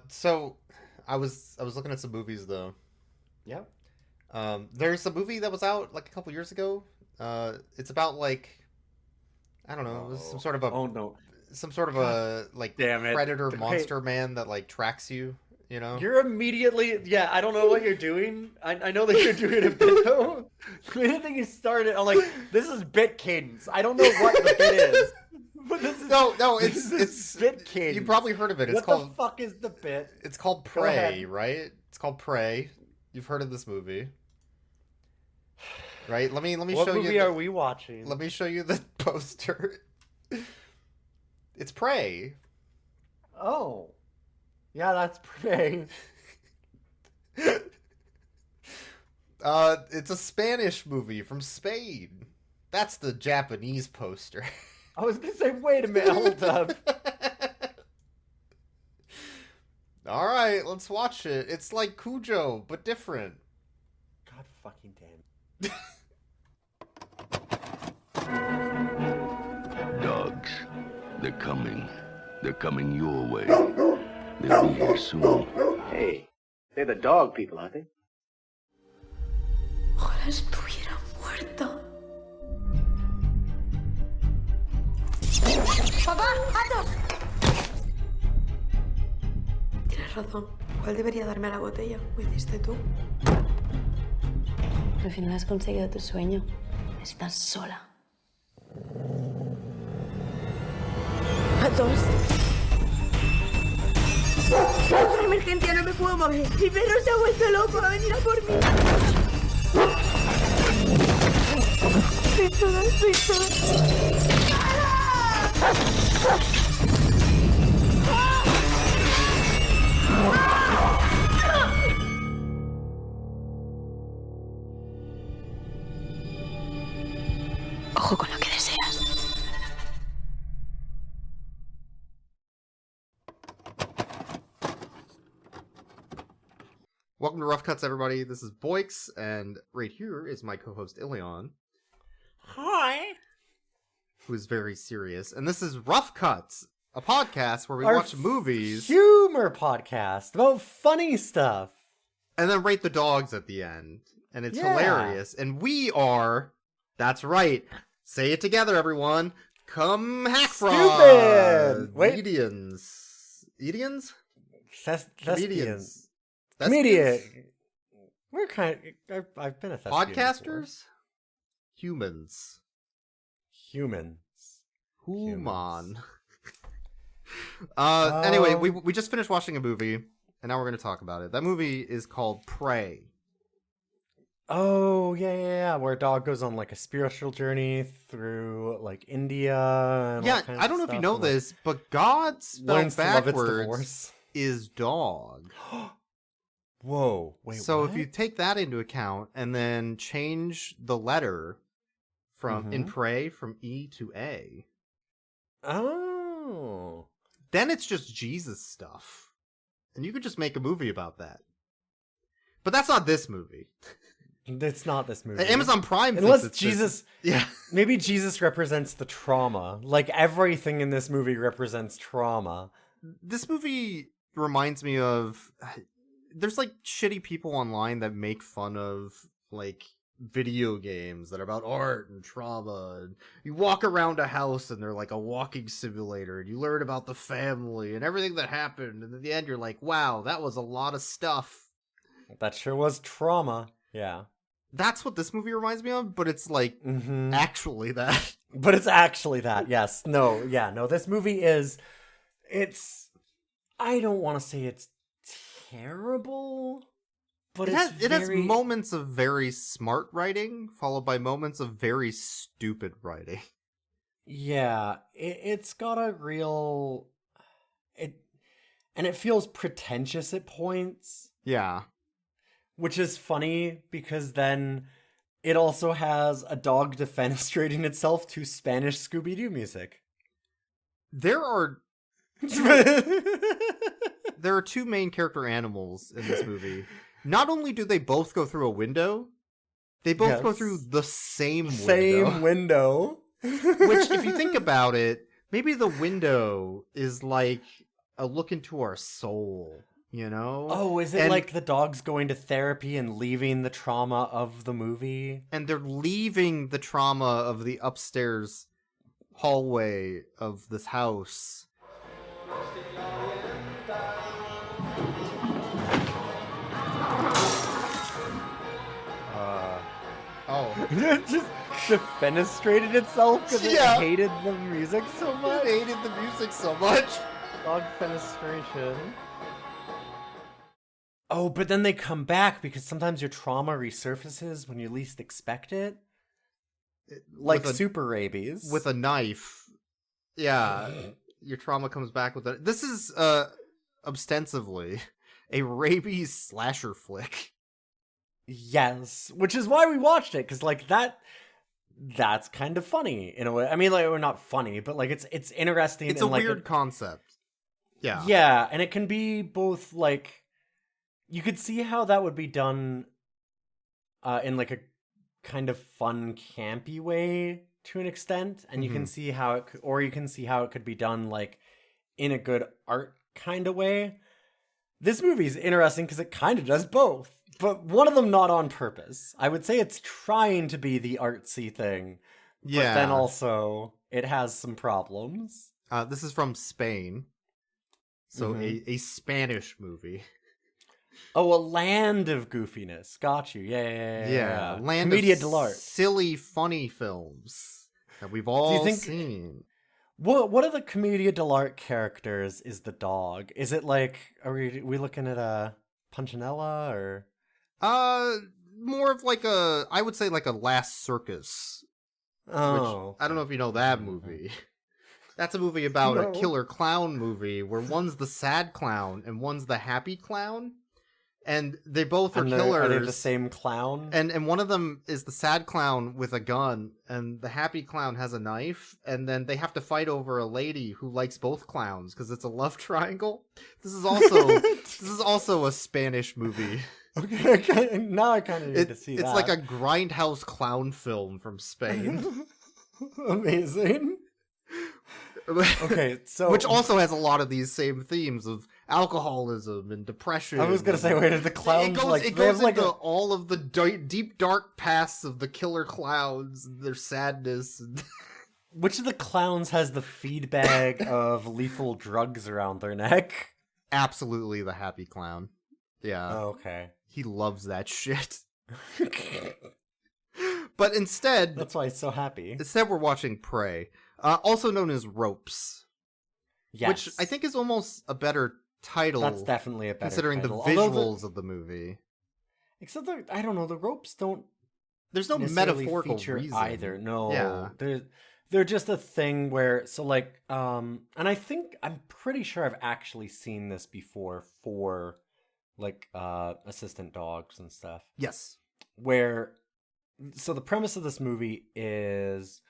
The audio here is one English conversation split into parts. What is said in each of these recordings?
So I was looking at some movies though. Yeah. There's a movie that was out like a couple years ago. It's about like I don't know, it was Oh. Oh no. some sort of God a like damn it. predator Okay. monster man that like tracks you. You know? You're immediately, yeah, I don't know what you're doing. I know that you're doing a bit though. The minute that you started, I'm like, this is bit cadence. I don't know what the bit is. But this is No, this it's is bit cadence. you probably heard of it. It's What called the fuck is the bit? it's called Go ahead. Prey, right? It's called Prey. You've heard of this movie, right? Let me What show movie you. are we watching? Let me show you the poster. It's Prey. Oh. Yeah, that's pretty. It's a Spanish movie from Spain. That's the Japanese poster. I was gonna say, wait a minute, hold up. All right, let's watch it. It's like Cujo, but different. God fucking damn. Dogs. They're coming. They're coming your way. They'll be here soon. Hey, they're the dog people, aren't they? Ojalá estuviera muerta. ¡Papá! ¡Gatos! Tienes razón. ¿Cuál debería darme la botella? ¿Lo hiciste tú? Al final has conseguido tu sueño. Estás sola. ¡Gatos! ¡Otra emergencia! ¡No me puedo mover! ¡Mi perro se ha vuelto loco! ¡Va a venir a por mí! Estoy toda. Ojo con lo que deseas. Welcome to Rough Cuts, everybody. This is Boix, and right here is my co-host Ilion, Hi. who is very serious. And this is Rough Cuts, a podcast where we Our watch movies Humor podcast about funny stuff. and then rate the dogs at the end. And it's Yeah. hilarious. And we are, that's right, say it together, everyone. Come hack Stupid! Wait. Comedians. Edians? Thespians. Thespians? Comedian. We're I've been a thespian Podcasters? Humans. before. Humans. Human. Humans. Anyway, we just finished watching a movie, and now we're going to talk about it. That movie is called Prey. Oh, yeah. Where a dog goes on like a spiritual journey through like India. And all Yeah, kinds I don't know of if you stuff, know and, like, this, but God spelled learns to love its backwards divorce. is dog. Whoa. Wait, So what? if you take that into account and then change the letter from in Mhm. Prey from E to A, Oh. then it's just Jesus stuff. And you could just make a movie about that. But that's not this movie. It's not this movie. Amazon Prime thinks Unless it's Jesus... this. Yeah. Maybe Jesus represents the trauma. Like, everything in this movie represents trauma. This movie reminds me of there's like shitty people online that make fun of like video games that are about art and trauma, and you walk around a house and they're like a walking simulator, and you learn about the family and everything that happened, and at the end you're like, wow, that was a lot of stuff. That sure was trauma. Yeah. That's what this movie reminds me of, but it's like Mm-hmm. actually that. But it's actually that, yes. No, yeah, no, this movie is... It's... I don't want to say it's terrible, but It it's has very... moments of very smart writing followed by moments of very stupid writing. Yeah, it's got a real... And it feels pretentious at points, Yeah. which is funny because then it also has a dog defenestrating itself to Spanish Scooby-Doo music. There are two main character animals in this movie. Not only do they both go through a window, they both go Yes. through the same window. Same window. Which, if you think about it, maybe the window is like a look into our soul, you know? Oh, is it And- like the dog's going to therapy and leaving the trauma of the movie? And they're leaving the trauma of the upstairs hallway of this house. Oh. It just defenestrated itself because Yeah. it hated the music so I much. hated the music so much. Dog fenestration. Oh, but then they come back because sometimes your trauma resurfaces when you least expect it. Like With a- super rabies. With a knife. Yeah. Your trauma comes back with a... This is, ostensibly, a rabies slasher flick. Yes, which is why we watched it, because like that's kind of funny in a way. I mean, like, we're not funny, but like it's interesting. It's and, a like, weird concept. Yeah. Yeah, and it can be both like you could see how that would be done in like a kind of fun, campy way to an extent, and you can see how it could, or you can see how it could be done like in a good art kind of way. This movie is interesting because it kind of does both, but one of them not on purpose. I would say it's trying to be the artsy thing, Yeah. but then also it has some problems. This is from Spain. So a Spanish movie. Oh, a land of goofiness. Got you. Yeah. Land Commedia of dell'arte. silly, funny films that we've all think- seen. What are the Commedia dell'arte characters is the dog? Is it like, are we looking at a Punchinella or? More of like I would say like a Last Circus. Oh. Which, I don't know if you know that movie. That's a movie about No. a killer clown movie where one's the sad clown and one's the happy clown. And they both are And killers. Are they the same clown? And one of them is the sad clown with a gun, and the happy clown has a knife, and then they have to fight over a lady who likes both clowns because it's a love triangle. This is also a Spanish movie. Okay, now I kind of need to see It's that. like a grindhouse clown film from Spain. Amazing. Okay, so Which also has a lot of these same themes of alcoholism and depression. I was gonna say, wait, are the clowns it they goes have like into a, all of the deep dark pasts of the killer clowns, their sadness. And... which of the clowns has the feed bag of lethal drugs around their neck? Absolutely the happy clown. Yeah. Okay. He loves that shit. But instead, That's why he's so happy. we're watching Prey, also known as Ropes, Yes. which I think is almost a better title. that's definitely a better considering title. the Although visuals of the movie. except I don't know, the ropes don't There's no necessarily metaphorical feature reason either. No. Yeah. They're just a thing where so like and I'm pretty sure I've actually seen this before for like assistant dogs and stuff. Yes. Where so the premise of this movie is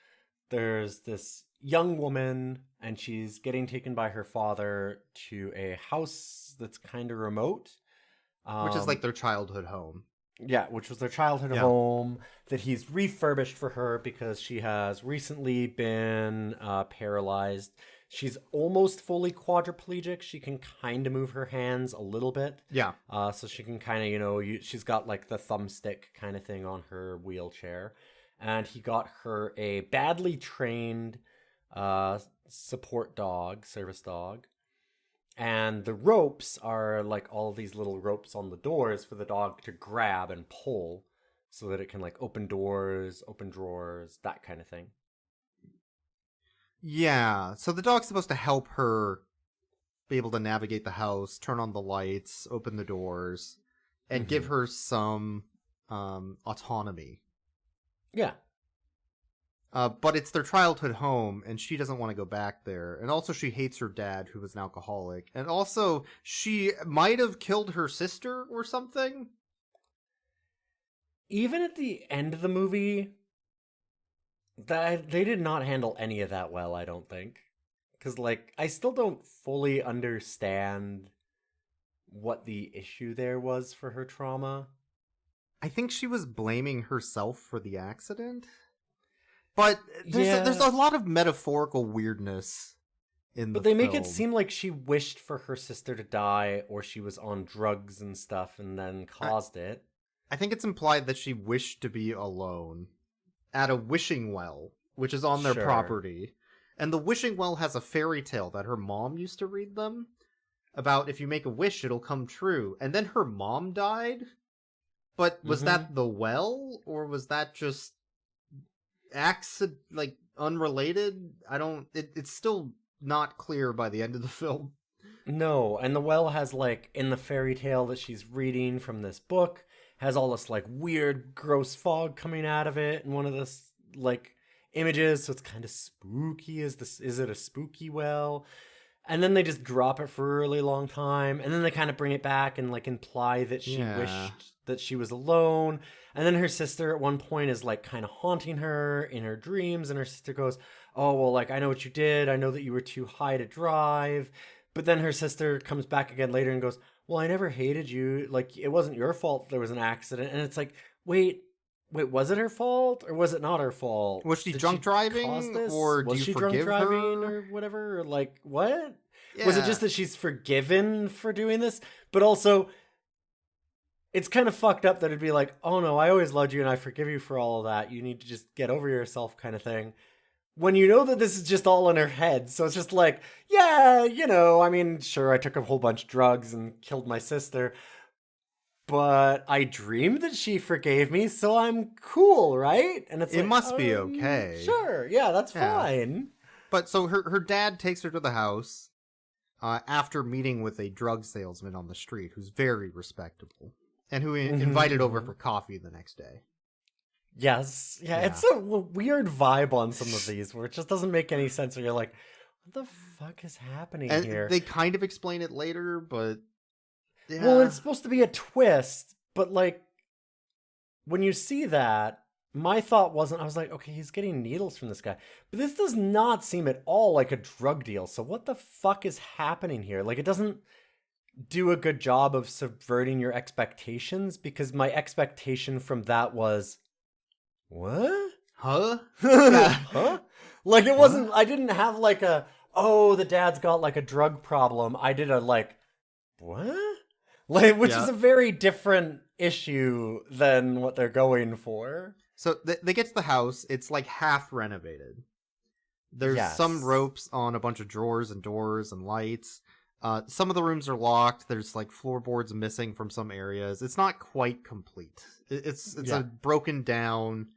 there's this young woman and she's getting taken by her father to a house that's kind of remote, Which is like their childhood home. yeah, which was their childhood Yeah. home that he's refurbished for her because she has recently been paralyzed. She's almost fully quadriplegic. She can kind of move her hands a little bit. Yeah. So she can kind of, she's got like the thumbstick kind of thing on her wheelchair. And he got her a badly trained support dog, service dog. And the ropes are like all these little ropes on the doors for the dog to grab and pull so that it can like open doors, open drawers, that kind of thing. Yeah. So the dog's supposed to help her be able to navigate the house, turn on the lights, open the doors, and give her some autonomy. Yeah. But it's their childhood home, and she doesn't want to go back there. And also, she hates her dad, who was an alcoholic. And also, she might have killed her sister or something. Even at the end of the movie, that they did not handle any of that well, I don't think. Because, like, I still don't fully understand what the issue there was for her trauma. I think she was blaming herself for the accident. But there's Yeah. a lot of metaphorical weirdness in But the they make film. it seem like she wished for her sister to die, or she was on drugs and stuff and then caused it. I think it's implied that she wished to be alone at a wishing well, which is on their Sure. property. And the wishing well has a fairy tale that her mom used to read them about if you make a wish, it'll come true. And then her mom died? But was that the well? Or was that just unrelated? It's still not clear by the end of the film. No, and the well has, like, in the fairy tale that she's reading from this book, has all this, like, weird, gross fog coming out of it, and one of the, like, images, so it's kind of spooky. Is it a spooky well? And then they just drop it for a really long time, and then they kind of bring it back and, like, imply that she wished that she was alone. And then her sister at one point is, like, kind of haunting her in her dreams, and her sister goes, oh, well, like, I know what you did. I know that you were too high to drive. But then her sister comes back again later and goes, well, I never hated you. Like, it wasn't your fault there was an accident. And it's like, wait, was it her fault or was it not her fault? Was she Did drunk driving, cause this? or do was you she forgive drunk driving her? or whatever? Or like, what? Yeah. Was it just that she's forgiven for doing this? But also, it's kind of fucked up that it'd be like, oh no, I always loved you and I forgive you for all of that. You need to just get over yourself kind of thing. When you know that this is just all in her head. So it's just like, yeah, you know, I mean, sure, I took a whole bunch of drugs and killed my sister, but I dreamed that she forgave me, so I'm cool, right? And it's It must be okay. Sure, yeah, that's fine. But so her dad takes her to the house after meeting with a drug salesman on the street who's very respectable and who invited over for coffee the next day. Yes. Yeah, it's a weird vibe on some of these where it just doesn't make any sense. Where you're like, what the fuck is happening And here? they kind of explain it later, but yeah. Well, it's supposed to be a twist, but like when you see that, my thought wasn't, I was like, okay, he's getting needles from this guy. But this does not seem at all like a drug deal. So what the fuck is happening here? Like, it doesn't do a good job of subverting your expectations, because my expectation from that was, what? Huh? Huh? Like, it wasn't, I didn't have like a, oh, the dad's got like a drug problem. I did a like, what? Like, which is a very different issue than what they're going for. So they get to the house. It's like half renovated. There's some ropes on a bunch of drawers and doors and lights. Some of the rooms are locked. There's like floorboards missing from some areas. It's not quite complete. It's a broken down,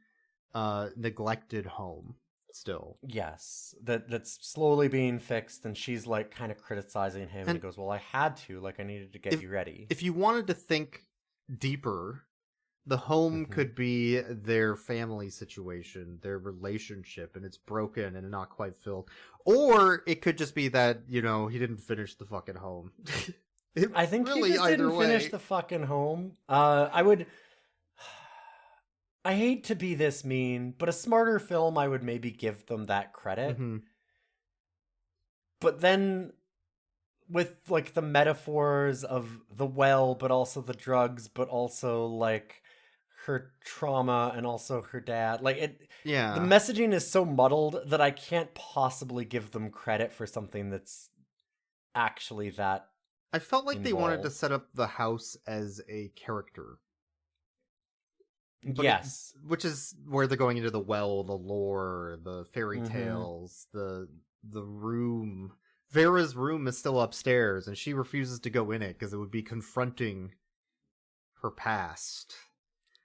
neglected home still. Yes, that's slowly being fixed, and she's like kind of criticizing him, and he goes, well, I had to, like, I needed to get you ready. If you wanted to think deeper, the home could be their family situation, their relationship, and it's broken and not quite filled. Or it could just be that, you know, he didn't finish the fucking home. I think really he just didn't finish way. the fucking home. I hate to be this mean, but a smarter film, I would maybe give them that credit. Mm-hmm. But then with like the metaphors of the well, but also the drugs, but also like her trauma and also her dad, like it, Yeah. the messaging is so muddled that I can't possibly give them credit for something that's actually that. I felt like they wanted to involved. set up the house as a character. But Yes. which is where they're going into the well, the lore, the fairy tales, the room. Vera's room is still upstairs, and she refuses to go in it because it would be confronting her past.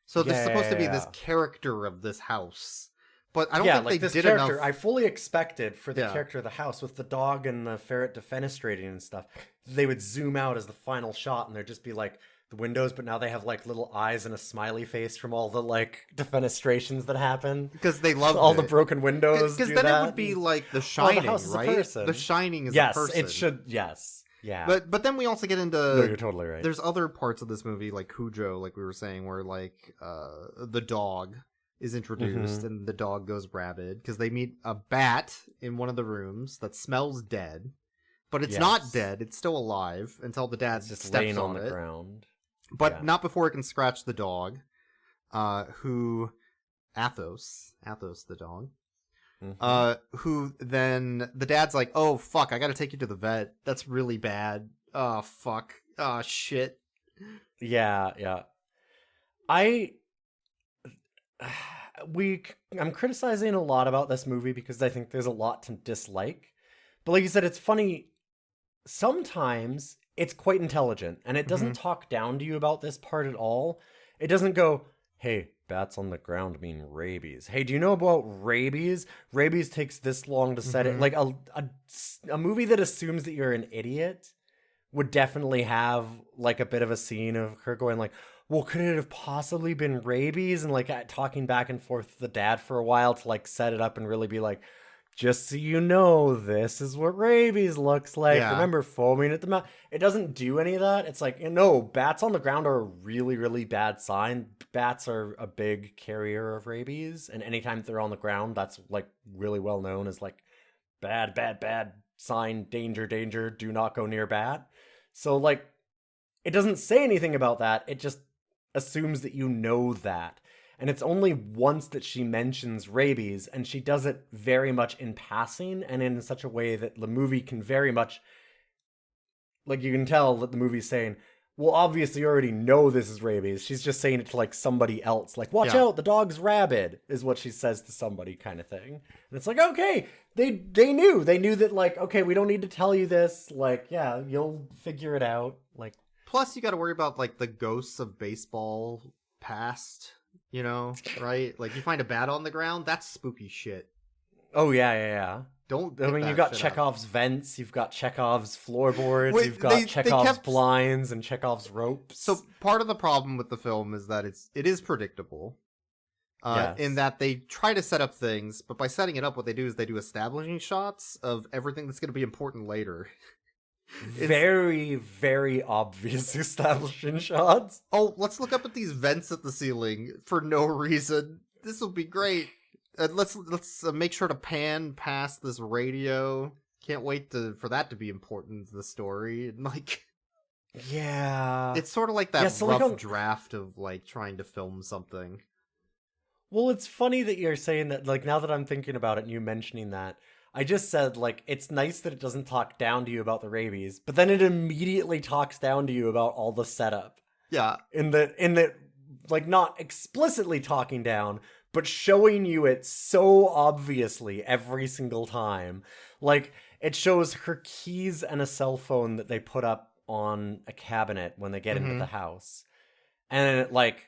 So there's supposed to be this character of this house. But I don't think like they this did character, enough. I fully expected for the Yeah. character of the house with the dog and the ferret defenestrating and stuff, they would zoom out as the final shot, and there'd just be like the windows, but now they have like little eyes and a smiley face from all the like defenestrations that happen. Because they love All the broken windows. Because do then that. it would be like The Shining, house is a right? person. The Shining is a yes, person. it should. Yes, yeah. But then we also get into. No, you're totally right. There's other parts of this movie, like Cujo, like we were saying, where like the dog is introduced and the dog goes rabid because they meet a bat in one of the rooms that smells dead, but it's not dead; it's still alive until the dad It's just steps laying on the it. ground. But not before it can scratch the dog, who Athos the dog, who then the dad's like, oh fuck, I gotta take you to the vet. That's really bad. Oh fuck. Oh shit. Yeah. I'm criticizing a lot about this movie because I think there's a lot to dislike. But like you said, it's funny. Sometimes it's quite intelligent and it doesn't talk down to you about this part at all. It doesn't go, hey, bats on the ground mean rabies. Hey, do you know about rabies? Rabies takes this long to set it. Like a movie that assumes that you're an idiot would definitely have like a bit of a scene of her going like, well, could it have possibly been rabies? And like talking back and forth with the dad for a while to like set it up and really be like, just so you know, this is what rabies looks like. Yeah. Remember foaming at the mouth? It doesn't do any of that. It's like, no, bats on the ground are a really, really bad sign. Bats are a big carrier of rabies. And anytime they're on the ground, that's like really well known as like bad sign, danger, do not go near bat. So like, it doesn't say anything about that. It just assumes that you know that. And it's only once that she mentions rabies, and she does it very much in passing and in such a way that the movie can very much, like you can tell that the movie's saying, well, obviously you already know this is rabies. She's just saying it to like somebody else. Like, watch out, the dog's rabid is what she says to somebody kind of thing. And it's like, okay, they knew that like, okay, we don't need to tell you this. Like, yeah, you'll figure it out. Like, plus you got to worry about like the ghosts of baseball past. You know, right? Like, you find a bat on the ground, that's spooky shit. Oh, yeah. Don't. I mean, you've got Chekhov's vents, you've got Chekhov's floorboards, you've got Chekhov's blinds and Chekhov's ropes. So part of the problem with the film is that it is predictable. Yes. In that they try to set up things, but by setting it up, what they do is they do establishing shots of everything that's going to be important later. Very, very obvious establishing shots. Oh, let's look up at these vents at the ceiling for no reason. This will be great. Let's make sure to pan past this radio. Can't wait for that to be important to the story. And like, yeah, it's sort of like that rough draft of like trying to film something. Well, it's funny that you're saying that. Like, now that I'm thinking about it, and you mentioning that. I just said, like, it's nice that it doesn't talk down to you about the rabies, but then it immediately talks down to you about all the setup. Yeah. In the like, not explicitly talking down, but showing you it so obviously every single time. Like, it shows her keys and a cell phone that they put up on a cabinet when they get into the house. And it, like,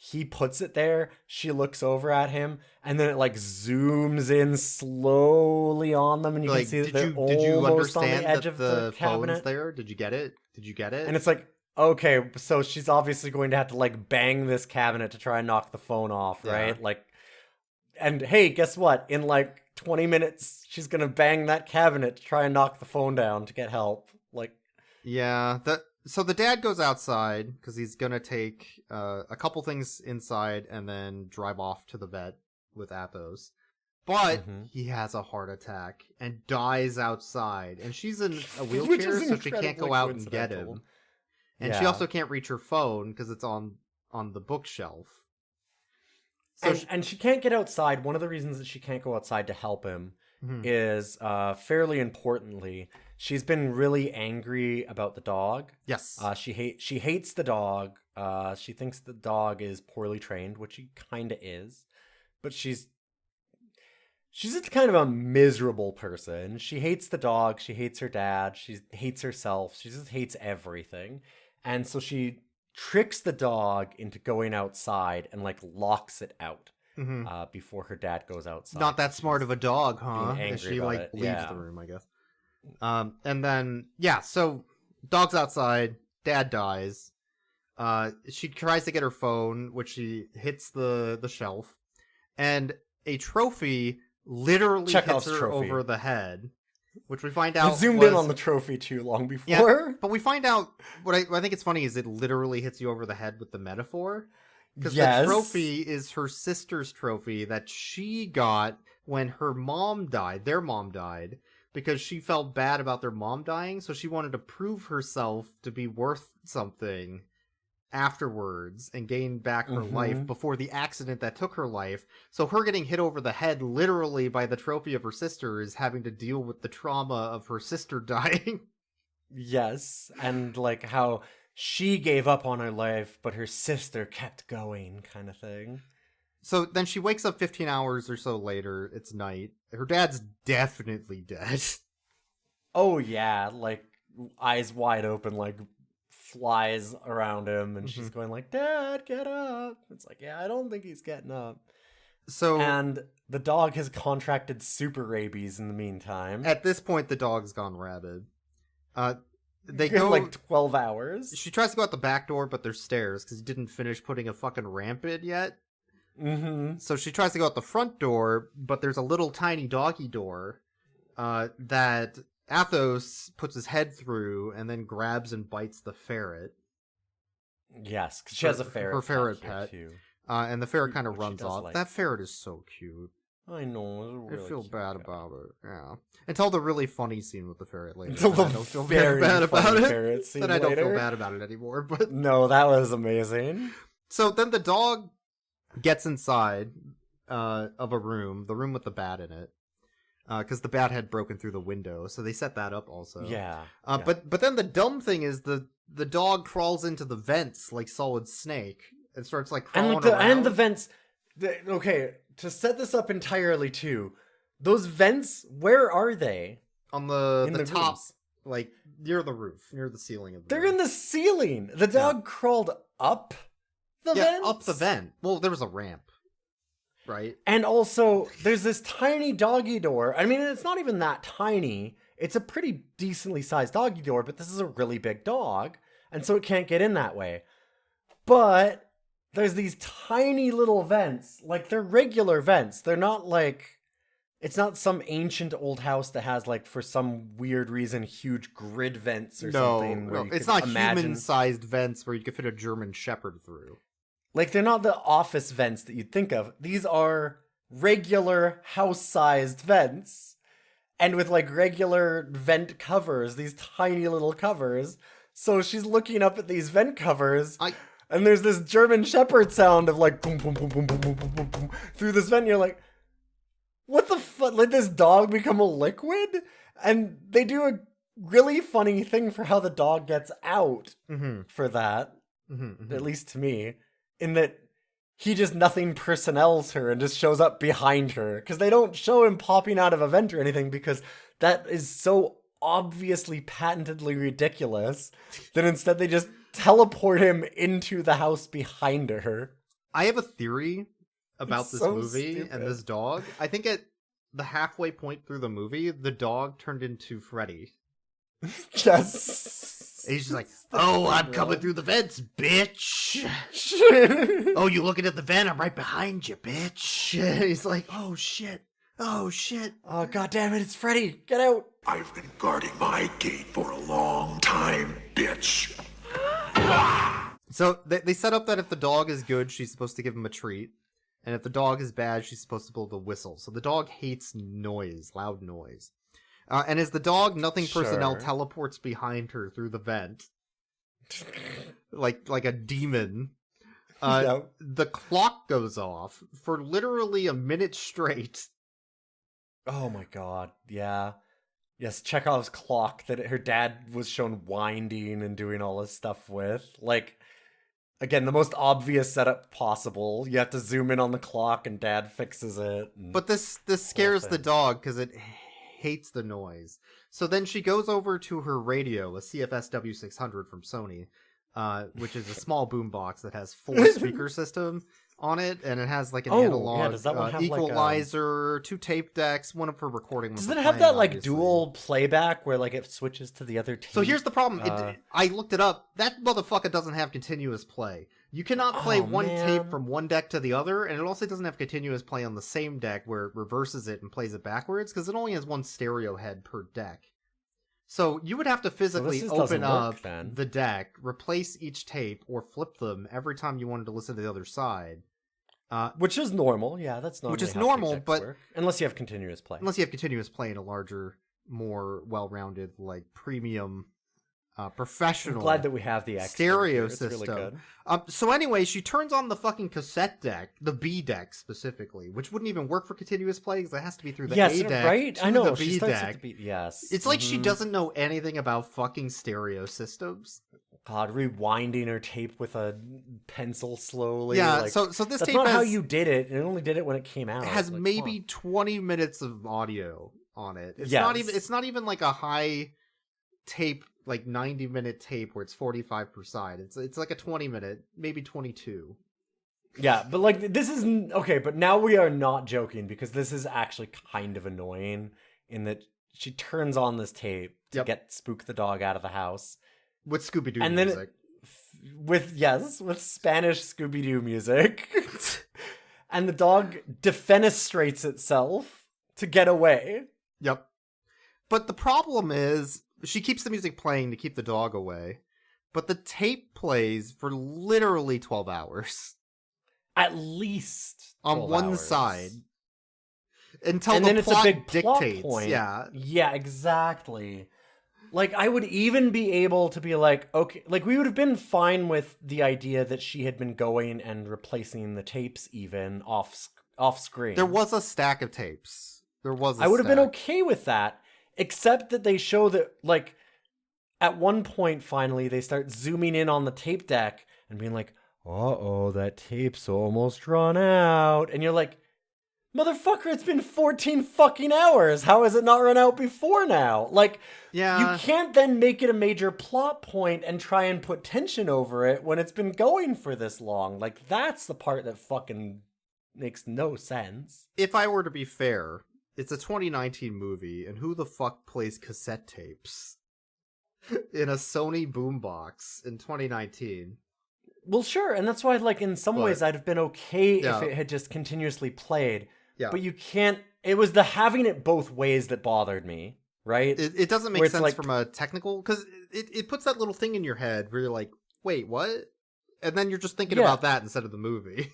he puts it there, she looks over at him, and then it like zooms in slowly on them, and you like, can see that they're almost on the edge of the cabinet. Phone's there? Did you get it? And it's like, okay, so she's obviously going to have to like bang this cabinet to try and knock the phone off, right? Yeah. Like, and hey, guess what? In like 20 minutes, she's gonna bang that cabinet to try and knock the phone down to get help. Like, yeah, So the dad goes outside because he's going to take a couple things inside and then drive off to the vet with Athos. But he has a heart attack and dies outside. And she's in a wheelchair, so she can't go out and get him. And she also can't reach her phone because it's on the bookshelf. So and she can't get outside. One of the reasons that she can't go outside to help him is, fairly importantly, she's been really angry about the dog. Yes. She hates the dog. She thinks the dog is poorly trained, which he kind of is. But she's just kind of a miserable person. She hates the dog. She hates her dad. She hates herself. She just hates everything. And so she tricks the dog into going outside and like locks it out. Before her dad goes outside. Not that smart of a dog, huh? And she like leaves the room, I guess. And then so dog's outside, dad dies. She tries to get her phone, which she hits the shelf, and a trophy literally hits her over the head. Which we find out zoomed in on the trophy too long before. Yeah, but we find out what I think it's funny is it literally hits you over the head with the metaphor. Because the trophy is her sister's trophy that she got when her mom died. Their mom died. Because she felt bad about their mom dying. So she wanted to prove herself to be worth something. afterwards and gain back her Mm-hmm. life before the accident that took her life. So her getting hit over the head literally by the trophy of her sister is having to deal with the trauma of her sister dying. Yes, and like how she gave up on her life, but her sister kept going, kind of thing. So then she wakes up 15 hours or so later. It's night. Her dad's definitely dead. Oh yeah, like eyes wide open, like flies around him, and she's going like, "Dad, get up!" It's like, yeah, I don't think he's getting up. So And the dog has contracted super rabies in the meantime. at this point, the dog's gone rabid. They In go like 12 hours. She tries to go out the back door, but there's stairs because he didn't finish putting a fucking ramp in yet. Mm-hmm. So she tries to go out the front door, but there's a little tiny doggy door that Athos puts his head through and then grabs and bites the ferret. Yes, because she has a ferret. Her ferret here, pet. too. And the ferret kind of Which she runs does off. like. That ferret is so cute. I know. I Really feel cute bad guy. about it. Yeah. Until the really funny scene with the ferret later. Until Then the I don't feel very bad about funny it. ferret scene Then I don't feel later. bad about it anymore. But No, that was amazing. so then the dog gets inside of a room, the room with the bat in it, because the bat had broken through the window. So they set that up also. Yeah. But then the dumb thing is the dog crawls into the vents like Solid Snake and starts like crawling and the around. vents. Okay, to set this up entirely too, those vents, where are they? On the In top, rooms. like near the roof, near the ceiling of the They're room. in the ceiling. The dog crawled up the vents? up the vent. Well, there was a ramp, right? And also, there's this tiny doggy door. I mean, it's not even that tiny. It's a pretty decently sized doggy door, but this is a really big dog, and so it can't get in that way. But there's these tiny little vents. Like, they're regular vents. They're not like... It's not some ancient old house that has, like, for some weird reason, huge grid vents or something. Where No, you it's could not imagine... human-sized vents where you could fit a German Shepherd through. Like, they're not the office vents that you'd think of. These are regular house-sized vents. And with, like, regular vent covers, these tiny little covers. So she's looking up at these vent covers, and there's this German Shepherd sound of, like, boom, boom, boom, boom, boom, boom, boom, boom, boom, through this vent, and you're like, what the fuck? Like, this dog become a liquid? And they do a really funny thing for how the dog gets out for that. At least to me. In that he just nothing personnels her and just shows up behind her. Because they don't show him popping out of a vent or anything, because that is so obviously patentedly ridiculous that instead they just teleport him into the house behind her. I have a theory about It's this so movie stupid. and this dog. I think at the halfway point through the movie, the dog turned into Freddy. Yes. And he's just like, "Oh, I'm coming through the vents, bitch. Oh, you looking at the vent? I'm right behind you, bitch." And he's like, "Oh shit, oh shit." Oh, god damn it, it's Freddy. Get out. I've been guarding my gate for a long time, bitch. So they set up that if the dog is good, she's supposed to give him a treat. And if the dog is bad, she's supposed to blow the whistle. So the dog hates noise, loud noise. And as the dog, nothing personnel Sure. teleports behind her through the vent, like a demon. Yep. The clock goes off for literally a minute straight. Oh my god, yeah. Yes, Chekhov's clock that her dad was shown winding and doing all this stuff with. Like, again, the most obvious setup possible. You have to zoom in on the clock and dad fixes it. And... But this scares the thing. dog because it hates the noise. So then she goes over to her radio, a CFS W600 from Sony, which is a small boombox that has 4 speaker system on it, and it has like an analog does that one have, equalizer, 2 tape decks, one for recording. Does one it for have playing, that, like, obviously. dual playback where, like, it switches to the other tape? So here's the problem. I looked it up. That motherfucker doesn't have continuous play. You cannot play one tape from one deck to the other, and it also doesn't have continuous play on the same deck where it reverses it and plays it backwards, because it only has one stereo head per deck. So you would have to physically just doesn't open work, up then. the deck, replace each tape, or flip them every time you wanted to listen to the other side. Which is normal, yeah, that's normal. Which is normal, but... Unless you have continuous play. Unless you have continuous play in a larger, more well-rounded, like, premium professional. I'm glad that we have the expert stereo here. It's system. really good. So anyway, she turns on the fucking cassette deck, the B deck specifically, which wouldn't even work for continuous play because it has to be through the A deck right. to I know the she B starts deck. with the B. Yes, It's like she doesn't know anything about fucking stereo systems. God, rewinding her tape with a pencil slowly. Yeah, like, so this that's tape not how has, you did it. It only did it when it came out. it has Like, maybe 20 minutes of audio on it. It's not even like a high tape, like 90-minute tape where it's 45 per side. It's like a 20-minute, maybe 22. Yeah, but like this is okay. But now we are not joking because this is actually kind of annoying in that she turns on this tape to get Spook the dog out of the house. With Scooby-Doo and music. Then with Spanish Scooby-Doo music. And the dog defenestrates itself to get away. Yep. But the problem is she keeps the music playing to keep the dog away, but the tape plays for literally 12 hours. At least on one hours. side. Until and the then plot it's a big dictates. plot point. Yeah. Yeah, exactly. Like, I would even be able to be like, okay, like, we would have been fine with the idea that she had been going and replacing the tapes even off screen. There was a stack of tapes. I would have been okay with that, except that they show that, like, at one point, finally, they start zooming in on the tape deck and being like, uh-oh, that tape's almost run out. And you're like, motherfucker, it's been 14 fucking hours. How has it not run out before now? Like, yeah. You can't then make it a major plot point and try and put tension over it when it's been going for this long. Like, that's the part that fucking makes no sense. If I were to be fair, it's a 2019 movie, and who the fuck plays cassette tapes in a Sony boombox in 2019? Well, sure, and that's why, like, in some ways I'd have been okay if it had just continuously played. Yeah. But you can't... It was the having it both ways that bothered me, right? It doesn't make sense like, from a technical... Because it puts that little thing in your head where you're like, wait, what? And then you're just thinking about that instead of the movie.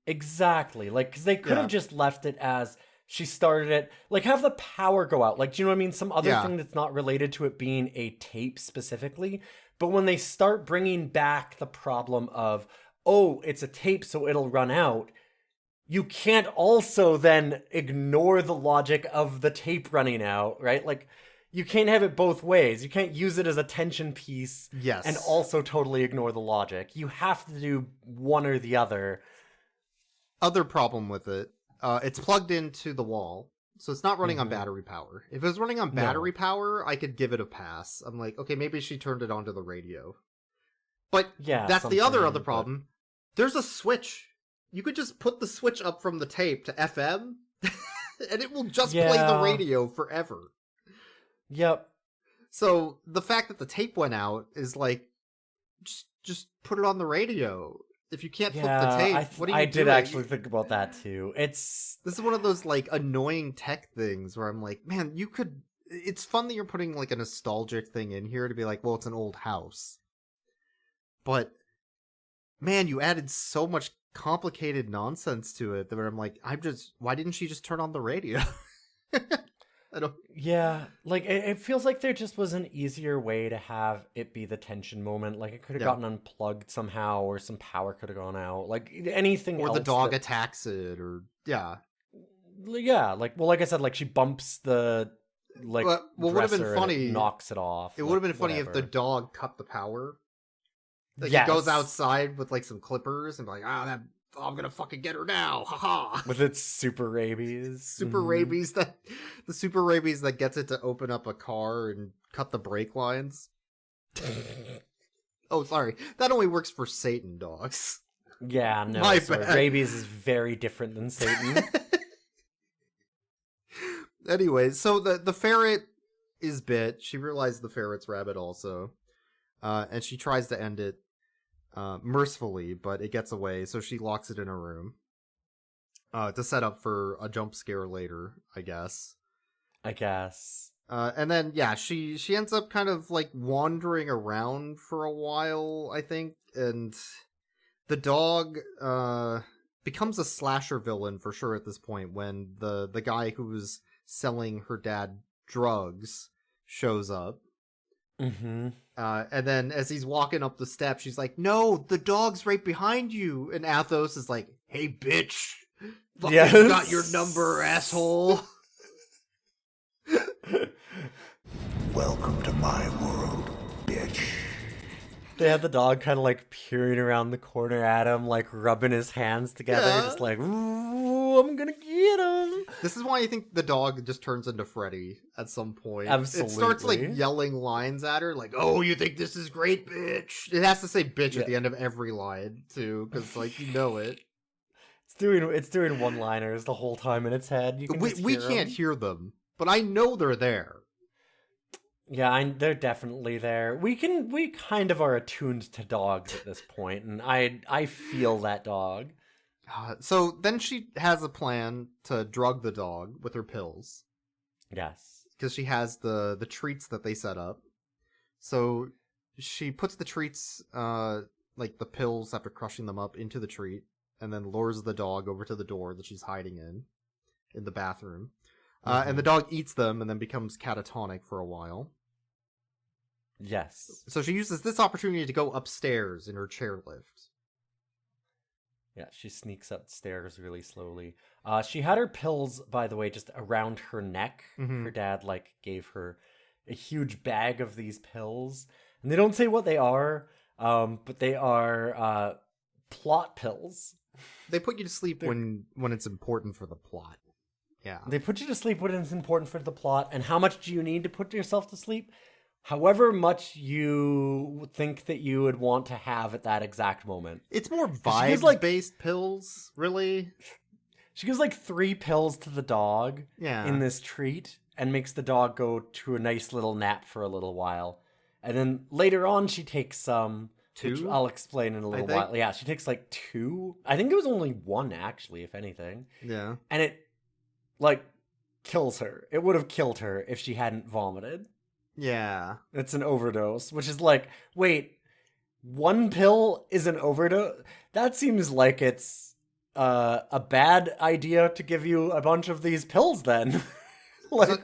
Exactly. Like, because they could have just left it as she started it. Like, have the power go out. Like, do you know what I mean? Some other thing that's not related to it being a tape specifically. But when they start bringing back the problem of, oh, it's a tape, so it'll run out, you can't also then ignore the logic of the tape running out, right? Like, you can't have it both ways. You can't use it as a tension piece and also totally ignore the logic. You have to do one or the other. Other problem with it, it's plugged into the wall. So it's not running on battery power. If it was running on battery power, I could give it a pass. I'm like, okay, maybe she turned it onto the radio. But that's the other problem. There's a switch. You could just put the switch up from the tape to FM, and it will just play the radio forever. Yep. So the fact that the tape went out is like, just put it on the radio. If you can't flip the tape, what are you doing? I did actually think about that too. This is one of those like annoying tech things where I'm like, man, you could. It's fun that you're putting like a nostalgic thing in here to be like, well, it's an old house. But man, you added so much complicated nonsense to it that I'm like, why didn't she just turn on the radio? I don't. Yeah, like it feels like there just was an easier way to have it be the tension moment. Like it could have gotten unplugged somehow, or some power could have gone out. Like anything or else. Or the dog attacks it, or like I said, like she bumps the what would have been funny, knocks it off. It would have been funny if the dog cut the power. Like he goes outside with like some clippers and be like, I'm gonna fucking get her now, haha. With its super rabies. Rabies the super rabies that gets it to open up a car and cut the brake lines. Oh, sorry. That only works for Satan dogs. Yeah, no. Bad. Rabies is very different than Satan. Anyway, so the ferret is bit. She realized the ferret's rabid also. And she tries to end it mercifully, but it gets away, so she locks it in a room to set up for a jump scare later, I guess. And then she ends up kind of like wandering around for a while, I think, and the dog becomes a slasher villain for sure at this point when the guy who was selling her dad drugs shows up. Mm-hmm. And then as he's walking up the steps, she's like, "No, the dog's right behind you." And Athos is like, "Hey, bitch, fucking got your number, asshole." Welcome to my world, bitch. They had the dog kind of like peering around the corner at him, like rubbing his hands together, Yeah. just like, "Ooh, I'm gonna get him." This is why I think the dog just turns into Freddy at some point. Absolutely. It starts like yelling lines at her, like, "Oh, you think this is great, bitch?" It has to say "bitch" at the end of every line too, because like you know it. It's doing one-liners the whole time in its head. You can We can't hear them, but I know they're there. Yeah, they're definitely there. We kind of are attuned to dogs at this point, and I feel that dog. So then she has a plan to drug the dog with her pills. Yes. Because she has the treats that they set up. So she puts the treats, like the pills after crushing them up, into the treat, and then lures the dog over to the door that she's hiding in the bathroom. And the dog eats them and then becomes catatonic for a while. Yes. So she uses this opportunity to go upstairs in her chairlift. Yeah, she sneaks upstairs really slowly. She had her pills, by the way, just around her neck. Her dad, gave her a huge bag of these pills. And they don't say what they are, but they are plot pills. They put you to sleep when it's important for the plot. Yeah. They put you to sleep when it's important for the plot. And how much do you need to put yourself to sleep? However much you think that you would want to have at that exact moment. It's more vibes-based pills, really. She gives 3 pills to the dog in this treat and makes the dog go to a nice little nap for a little while. And then later on she takes some, 2? which I'll explain in a little while. Yeah, she takes 2. I think it was only 1 actually, if anything. Yeah. And it kills her. It would have killed her if she hadn't vomited. Yeah. It's an overdose, which is wait, 1 pill is an overdose? That seems like it's a bad idea to give you a bunch of these pills then.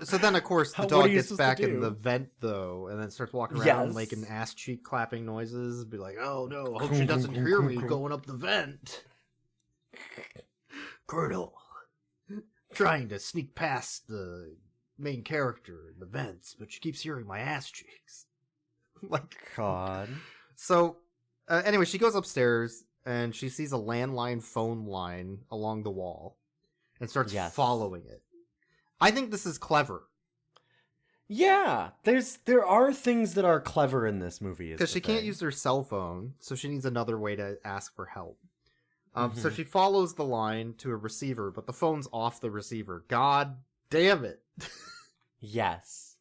So then, of course, the dog gets back in the vent, though, and then starts walking around making ass cheek clapping noises. Be like, "Oh no, I hope she doesn't hear me going up the vent." Colonel, trying to sneak past the main character in the vents, but she keeps hearing my ass cheeks. God. So, anyway, she goes upstairs and she sees a landline phone line along the wall and starts following it. I think this is clever. Yeah, there are things that are clever in this movie. Because she can't use her cell phone, so she needs another way to ask for help. So she follows the line to a receiver, but the phone's off the receiver. God damn it. Yes.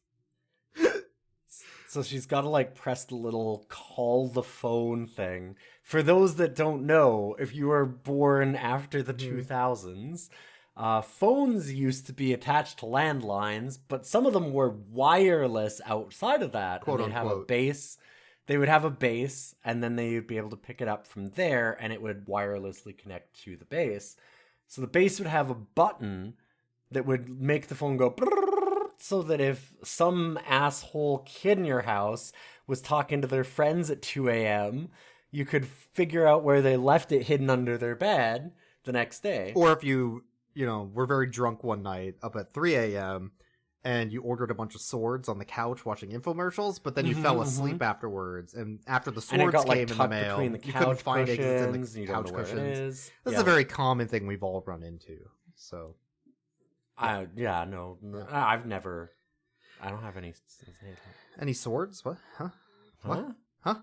So she's got to press the little call the phone thing. For those that don't know, if you were born after the 2000s, phones used to be attached to landlines, but some of them were wireless outside of that. Quote and they'd have a unquote. base. They would have a base, and then they'd be able to pick it up from there, and it would wirelessly connect to the base. So the base would have a button that would make the phone go brrrr, so that if some asshole kid in your house was talking to their friends at 2 a.m., you could figure out where they left it hidden under their bed the next day. Or if you were very drunk one night up at 3 a.m., and you ordered a bunch of swords on the couch watching infomercials, but then you fell asleep afterwards, and after the swords came in the mail, between the you couldn't find it 'cause it's in cushions, the you don't couch know where it cushions. is. This is a very common thing we've all run into. So, I don't have any swords? What? Huh? Huh? Huh?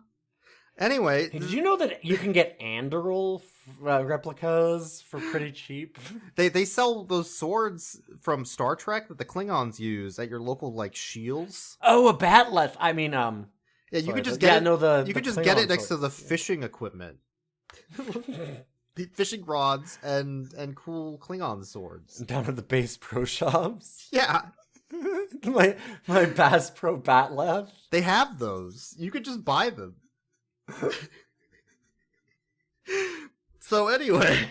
Anyway, Hey, did you know that you can get Andoril replicas for pretty cheap? they sell those swords from Star Trek that the Klingons use at your local shields. Oh, a batleth. I mean, Yeah, you sorry, could just but- get yeah, it. no, the You could just Klingon get it next to swords, the fishing equipment. The fishing rods and cool Klingon swords. down at the Bass Pro shops. Yeah, my Bass Pro batleth. they have those. You could just buy them. So anyway,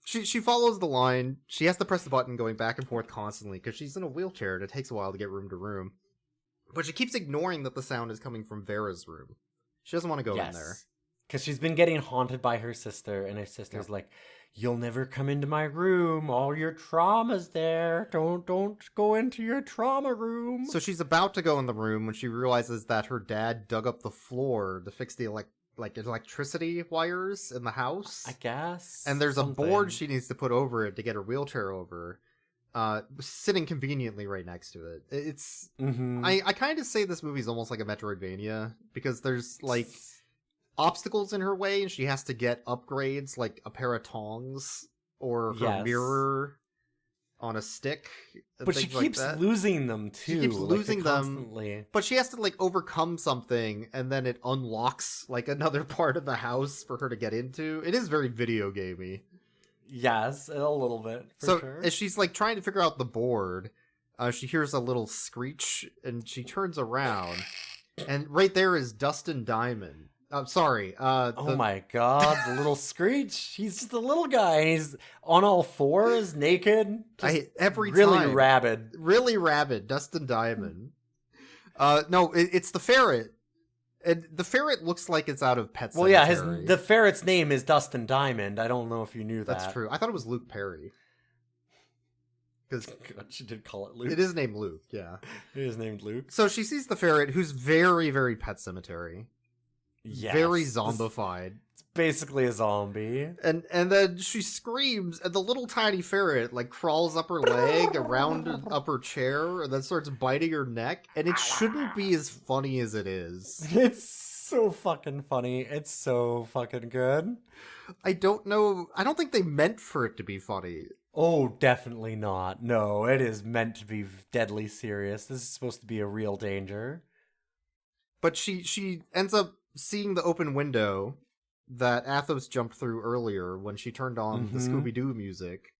she follows the line. She has to press the button going back and forth constantly because she's in a wheelchair and it takes a while to get room to room. But she keeps ignoring that the sound is coming from Vera's room. She doesn't want to go in there. Because she's been getting haunted by her sister, and her sister's like, "You'll never come into my room. All your trauma's there. Don't go into your trauma room." So she's about to go in the room when she realizes that her dad dug up the floor to fix the electricity wires in the house. I guess. And there's something. a board she needs to put over it to get her wheelchair over. Sitting conveniently right next to it. It's I kind of say this movie's almost like a Metroidvania because there's like obstacles in her way and she has to get upgrades like a pair of tongs or her mirror on a stick. But she keeps losing them too. She keeps losing them constantly. But she has to like overcome something and then it unlocks like another part of the house for her to get into. It is very video gamey. Yes, a little bit. So sure. as she's like trying to figure out the board, she hears a little screech and she turns around, and right there is Dustin Diamond. I'm sorry. Oh my god, the little screech! He's just a little guy. He's on all fours, naked. Every really time. really rabid. Dustin Diamond. No, it's the ferret. And the ferret looks like it's out of Pet Sematary. Well, yeah, the ferret's name is Dustin Diamond. I don't know if you knew that. That's true. I thought it was Luke Perry. Because she did call it Luke. It is named Luke, yeah. It is named Luke. So she sees the ferret, who's very, very Pet Sematary. Yes. Very zombified. It's basically a zombie. And then she screams, and the little tiny ferret like crawls up her leg around up her chair, and then starts biting her neck. And it shouldn't be as funny as it is. It's so fucking funny. It's so fucking good. I don't know. I don't think they meant for it to be funny. Oh, definitely not. No, it is meant to be deadly serious. This is supposed to be a real danger. But she ends up seeing the open window that Athos jumped through earlier when she turned on the Scooby-Doo music.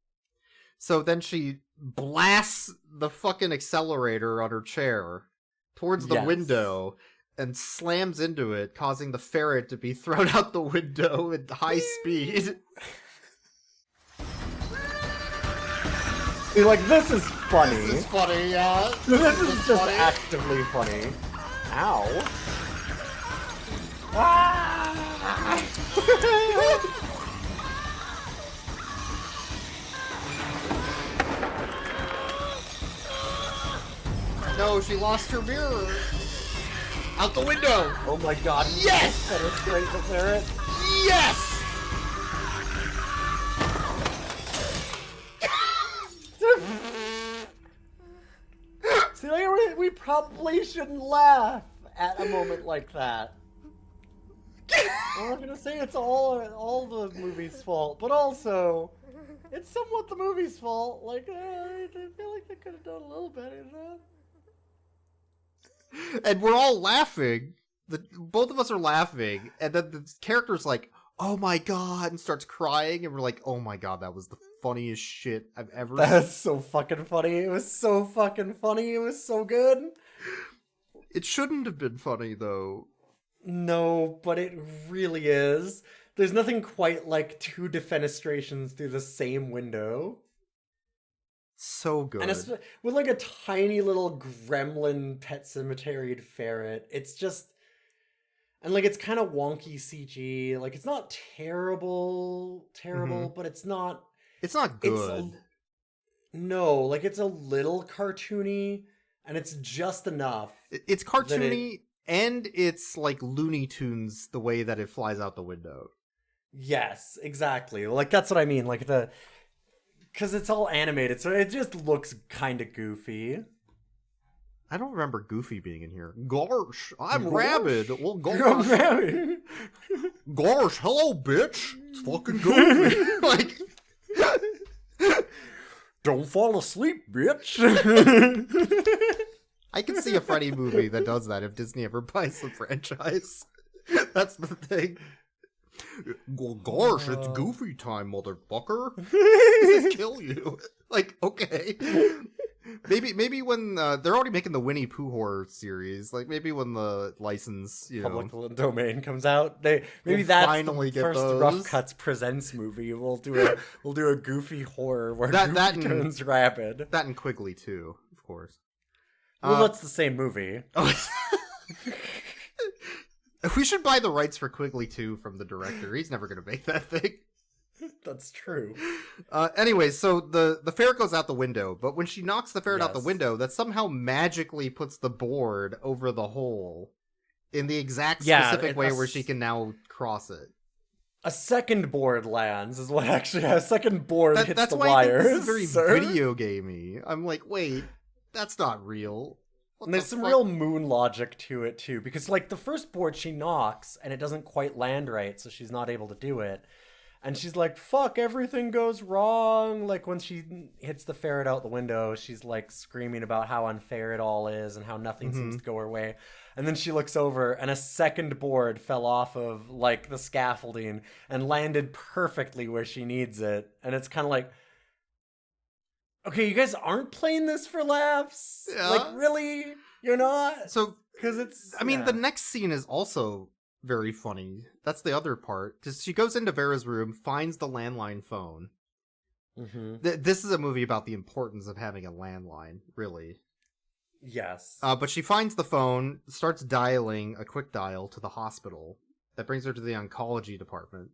So then she blasts the fucking accelerator on her chair towards the window and slams into it, causing the ferret to be thrown out the window at high speed. You're like, this is funny. This is funny, yeah. This is just actively funny. Ow. Ah! No, she lost her mirror. Out the window. Oh my god. Yes! Penetrate the ferret. Yes! See, like, we probably shouldn't laugh at a moment like that. I'm not gonna say it's all the movie's fault, but also it's somewhat the movie's fault. Like, I feel like they could have done a little better than that. And we're all laughing. Both of us are laughing, and then the character's like, "Oh my god," and starts crying, and we're like, "Oh my god, that was the funniest shit I've ever seen." That's so fucking funny. It was so fucking funny. It was so good. It shouldn't have been funny, though. No, but it really is. There's nothing quite like two defenestrations through the same window. So good. And with like a tiny little gremlin Pet Sematary ferret, it's just... And like it's kind of wonky CG. Like it's not terrible, but it's not... It's not good. No, like it's a little cartoony, and it's just enough. It's cartoony... And it's like Looney Tunes the way that it flies out the window. Yes, exactly. Like, that's what I mean. Like, because it's all animated, so it just looks kind of goofy. I don't remember Goofy being in here. Gosh, I'm rabid. Well, gosh. Gosh, hello, bitch. It's fucking Goofy. Like... Don't fall asleep, bitch. I can see a Freddy movie that does that if Disney ever buys the franchise. That's the thing. Well, gosh, it's Goofy time, motherfucker. Kill you. Like, okay. Maybe when they're already making the Winnie Pooh horror series, like maybe when the license, public domain comes out, that's finally the get first those. Rough Cuts Presents movie. We'll do a Goofy horror where Goofy turns rabid. That and Quigley too, of course. Well, that's the same movie. We should buy the rights for Quigley 2 from the director. He's never going to make that thing. That's true. Anyway, so the ferret goes out the window, but when she knocks the ferret out the Yes. window, that somehow magically puts the board over the hole in the exact specific way where she can now cross it. A second board lands is what actually a second board hits That's the why wires. I think this is very sir. video gamey. I'm like, wait, that's not real. What And there's the some fuck? real moon logic to it too, because like the first board she knocks and it doesn't quite land right, so she's not able to do it. And she's like, fuck, everything goes wrong. Like when she hits the ferret out the window, she's like screaming about how unfair it all is and how nothing seems to go her way. And then she looks over and a second board fell off of like the scaffolding and landed perfectly where she needs it. And it's kind of like, okay, you guys aren't playing this for laughs? Yeah. Like, really? You're not? So, Because it's... I mean, yeah. the next scene is also very funny. That's the other part. Because she goes into Vera's room, finds the landline phone. Mhm. This is a movie about the importance of having a landline, really. Yes. But she finds the phone, starts dialing a quick dial to the hospital. That brings her to the oncology department.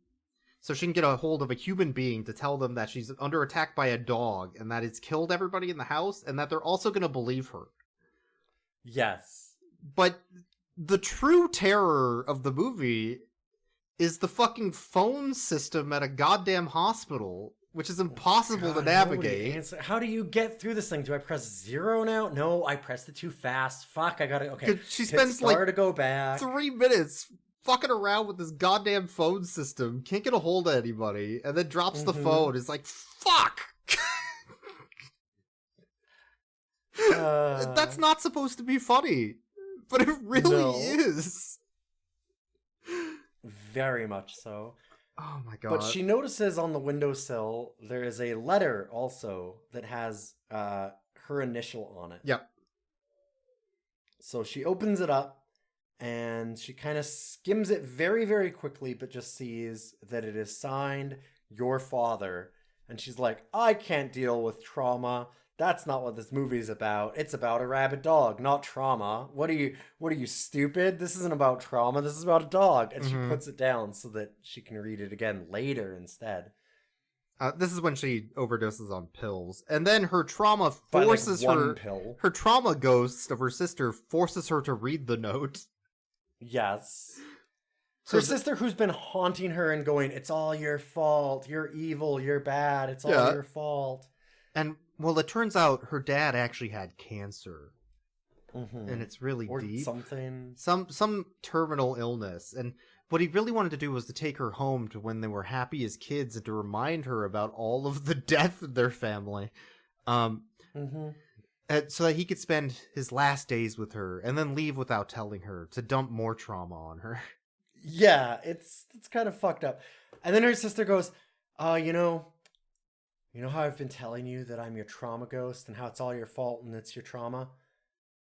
So she can get a hold of a human being to tell them that she's under attack by a dog and that it's killed everybody in the house and that they're also going to believe her. Yes. But the true terror of the movie is the fucking phone system at a goddamn hospital, which is impossible to God, navigate. how do you get through this thing? Do I press 0 now? No, I pressed it too fast. Fuck, I gotta... Okay, 'Cause she hit spends, star like, to go back. 3 minutes fucking around with this goddamn phone system, can't get a hold of anybody, and then drops the phone. It's like, fuck! That's not supposed to be funny, but it really No. is. Very much so. Oh my god. But she notices on the windowsill there is a letter also that has her initial on it. Yep. So she opens it up and she kind of skims it very, very quickly, but just sees that it is signed your father. And she's like, I can't deal with trauma. That's not what this movie is about. It's about a rabid dog, not trauma. What are you stupid? This isn't about trauma. This is about a dog. And she puts it down so that she can read it again later instead. This is when she overdoses on pills, and then her trauma By, like, forces one pill. her trauma ghost of her sister forces her to read the note. Yes. So Her sister who's been haunting her and going, it's all your fault. You're evil. You're bad. It's all Yeah. your fault. And, well, it turns out her dad actually had cancer, Mm-hmm. and it's really Or deep. something. Some terminal illness, and what he really wanted to do was to take her home to when they were happy as kids and to remind her about all of the death in their family. Mm-hmm. So that he could spend his last days with her and then leave without telling her to dump more trauma on her. Yeah, it's kind of fucked up. And then her sister goes, you know how I've been telling you that I'm your trauma ghost and how it's all your fault and it's your trauma?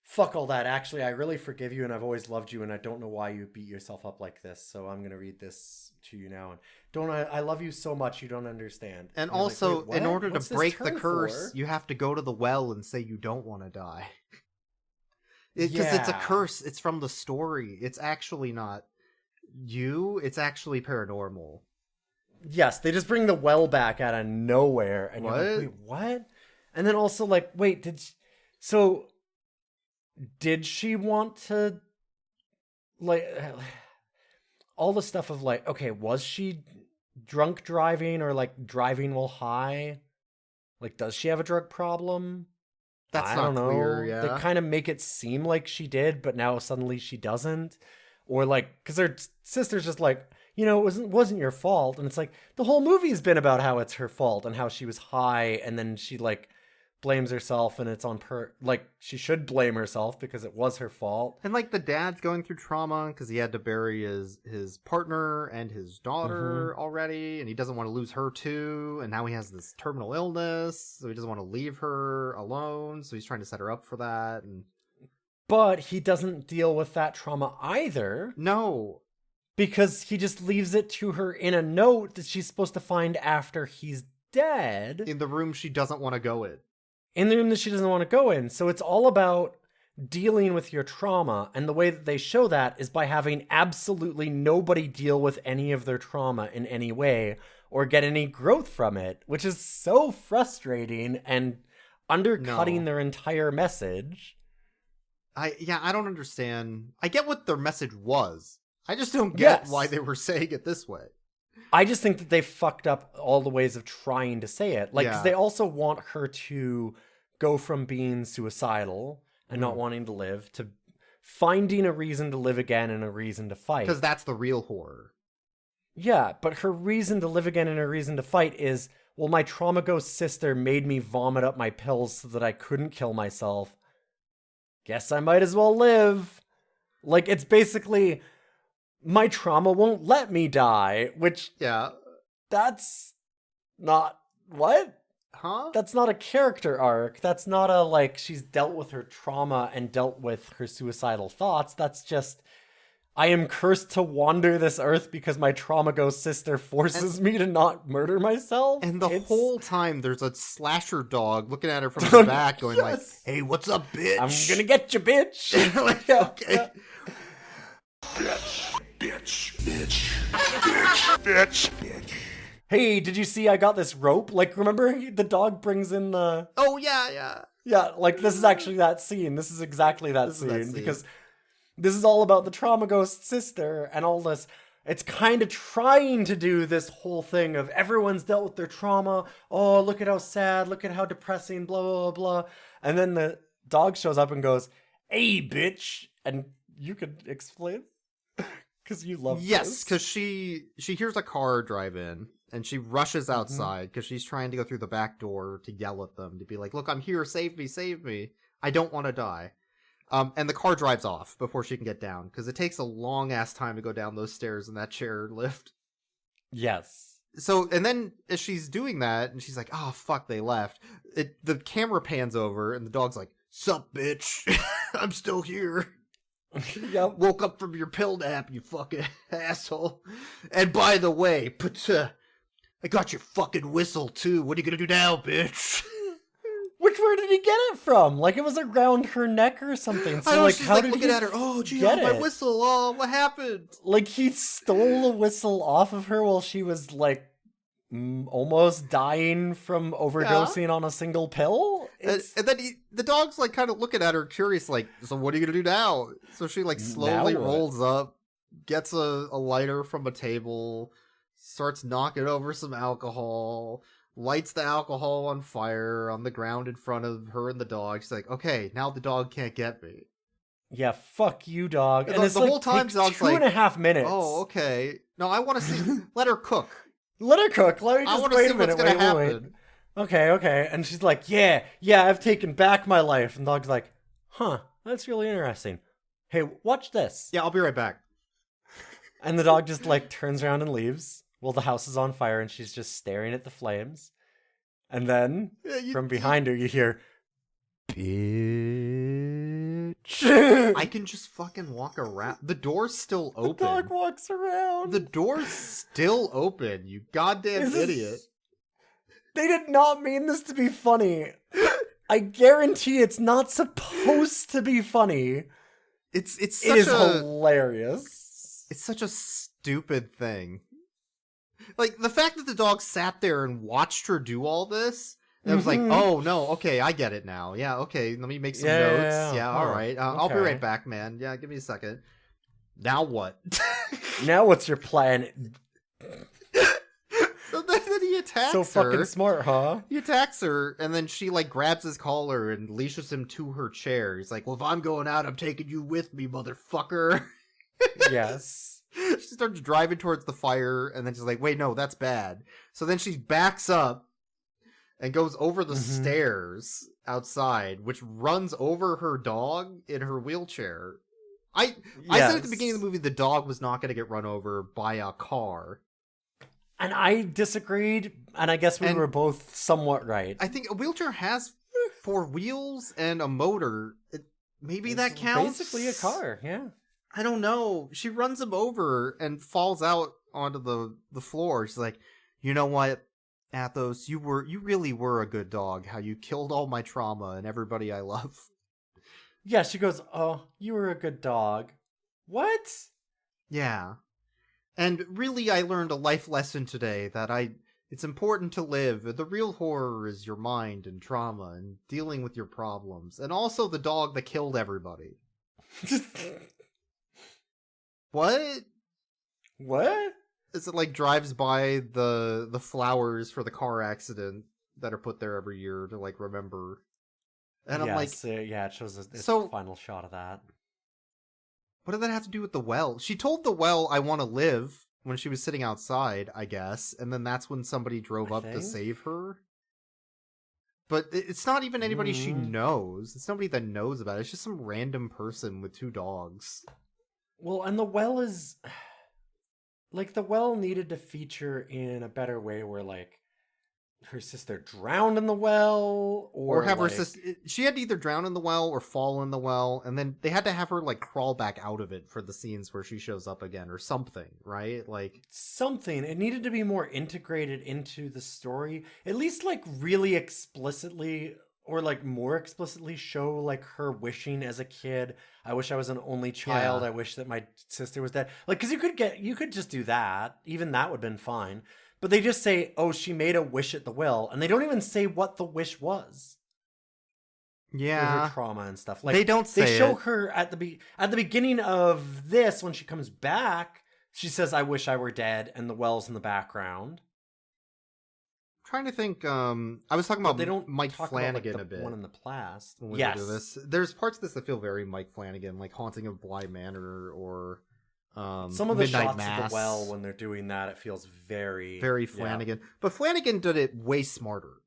Fuck all that. Actually, I really forgive you and I've always loved you and I don't know why you beat yourself up like this. So I'm going to read this to you now. And I love you so much you don't understand. And you're like, also, "Wait, in what? order What's to this break the turn curse, for?" you have to go to the well and say you don't want to die. Because it's a Yeah. curse. It's from the story. It's actually not you. It's actually paranormal. Yes, they just bring the well back out of nowhere. And you're like, What? wait, what? And then also like, wait, did she want to, like, all the stuff of like, okay, was she drunk driving or like driving while high? Like, does she have a drug problem? That's I not don't know. clear, yeah. They kind of make it seem like she did, but now suddenly she doesn't. Or like, because her sister's just like, it wasn't your fault. And it's like, the whole movie's been about how it's her fault and how she was high and then she like blames herself and it's on like she should blame herself because it was her fault. And like the dad's going through trauma because he had to bury his partner and his daughter already, and he doesn't want to lose her too. And now he has this terminal illness, so he doesn't want to leave her alone. So he's trying to set her up for that. But he doesn't deal with that trauma either. No, because he just leaves it to her in a note that she's supposed to find after he's dead. in the room she doesn't want to go in. In the room that she doesn't want to go in. So it's all about dealing with your trauma, and the way that they show that is by having absolutely nobody deal with any of their trauma in any way or get any growth from it, which is so frustrating and undercutting their entire message. I don't understand. I get what their message was. I just don't get why they were saying it this way. I just think that they fucked up all the ways of trying to say it. Like, 'cause they also want her to go from being suicidal and not wanting to live to finding a reason to live again and a reason to fight. Because that's the real horror. Yeah, but her reason to live again and her reason to fight is, well, my trauma ghost sister made me vomit up my pills so that I couldn't kill myself. Guess I might as well live. Like, it's basically, my trauma won't let me die, which... Yeah. That's not... What? Huh? That's not a character arc. That's not a, like, she's dealt with her trauma and dealt with her suicidal thoughts. That's just... I am cursed to wander this earth because my trauma ghost sister forces me to not murder myself. And the whole time there's a slasher dog looking at her from the back going like, hey, what's up, bitch? I'm gonna get you, bitch. Like, okay. Bitch, bitch, bitch, bitch, bitch, bitch. Hey, did you see I got this rope? Like, remember the dog brings in the... Oh, yeah. Yeah, like, this is actually that scene. This is exactly that scene. Because this is all about the trauma ghost sister and all this. It's kind of trying to do this whole thing of everyone's dealt with their trauma. Oh, look at how sad. Look at how depressing, blah, blah, blah. And then the dog shows up and goes, hey, bitch. And you could explain? Because you love Yes, because she hears a car drive in. And she rushes outside because she's trying to go through the back door to yell at them, to be like, look, I'm here, save me, save me. I don't want to die. And the car drives off before she can get down, because it takes a long-ass time to go down those stairs in that chair lift. Yes. So, and then as she's doing that, and she's like, oh, fuck, they left. The camera pans over, and the dog's like, sup, bitch? I'm still here. Yep. Woke up from your pill nap, you fucking asshole. And by the way, I got your fucking whistle, too. What are you gonna do now, bitch? Where did he get it from? Like, it was around her neck or something. So, I know, like, she's how like did looking he at her. Oh, gee, get my it? whistle. Oh, what happened? Like, he stole a whistle off of her while she was, like, almost dying from overdosing on a single pill? And then the dog's, like, kind of looking at her curious, like, so what are you gonna do now? So she, like, slowly rolls up, gets a lighter from a table, starts knocking over some alcohol, lights the alcohol on fire on the ground in front of her and the dog. She's like, okay, now the dog can't get me. Yeah, fuck you, dog. And it's the like, whole time the dog's 2.5 minutes. Oh, okay. No, I want to see. Let her cook. Let her cook. Let me I just want to wait see a minute. what's gonna Wait. happen. Okay. And she's like, yeah, I've taken back my life. And the dog's like, huh, that's really interesting. Hey, watch this. Yeah, I'll be right back. And the dog just, like, turns around and leaves. Well, the house is on fire and she's just staring at the flames. And then, from behind her, you hear, bitch. I can just fucking walk around. The door's still open. The dog walks around. The door's still open, you goddamn idiot. They did not mean this to be funny. I guarantee it's not supposed to be funny. It is hilarious. It's such a stupid thing. Like, the fact that the dog sat there and watched her do all this, and I was like, oh, no, okay, I get it now. Yeah, okay, let me make some notes. Yeah, all right. I'll be right back, man. Yeah, give me a second. Now what? Now what's your plan? So then he attacks her. So fucking smart, huh? He attacks her, and then she, like, grabs his collar and leashes him to her chair. He's like, well, if I'm going out, I'm taking you with me, motherfucker. Yes. She starts driving towards the fire, and then she's like, wait, no, that's bad. So then she backs up and goes over the stairs outside, which runs over her dog in her wheelchair. I said at the beginning of the movie the dog was not going to get run over by a car. And I disagreed, and I guess we were both somewhat right. I think a wheelchair has 4 wheels and a motor. Maybe that counts? Basically a car, yeah. I don't know. She runs him over and falls out onto the floor. She's like, you know what, Athos, you really were a good dog. How you killed all my trauma and everybody I love. Yeah, she goes, "Oh, you were a good dog." What? Yeah. And really, I learned a life lesson today that it's important to live. The real horror is your mind and trauma and dealing with your problems. And also the dog that killed everybody. What? What? Is it like drives by the flowers for the car accident that are put there every year to like remember? And I'm like, yeah, it shows its so- final shot of that. what did that have to do with the well? She told the well, I want to live, when she was sitting outside, I guess. And then that's when somebody drove up to save her. But it's not even anybody she knows. It's nobody that knows about it. It's just some random person with 2 dogs. Well, and the well is... Like, the well needed to feature in a better way where, like, her sister drowned in the well, Or have like, her sister... She had to either drown in the well or fall in the well, and then they had to have her, like, crawl back out of it for the scenes where she shows up again, or something, right? Like... something. It needed to be more integrated into the story. At least, like, really explicitly... or like more explicitly show like her wishing as a kid. I wish I was an only child. Yeah. I wish that my sister was dead. Like, because you could just do that. Even that would have been fine. But they just say, "Oh, she made a wish at the well," and they don't even say what the wish was. Yeah. Her trauma and stuff. Like, they don't say They show it. her at the beginning of this when she comes back. She says, "I wish I were dead," and the well's in the background. Trying to think, I was talking But about they don't Mike talk Flanagan about, a like, the bit. one in the past. When we Yes. do this. There's parts of this that feel very Mike Flanagan, like Haunting of Bly Manor or Some of the Midnight shots Mass. of the well when they're doing that, it feels very Very Flanagan. But Flanagan did it way smarter.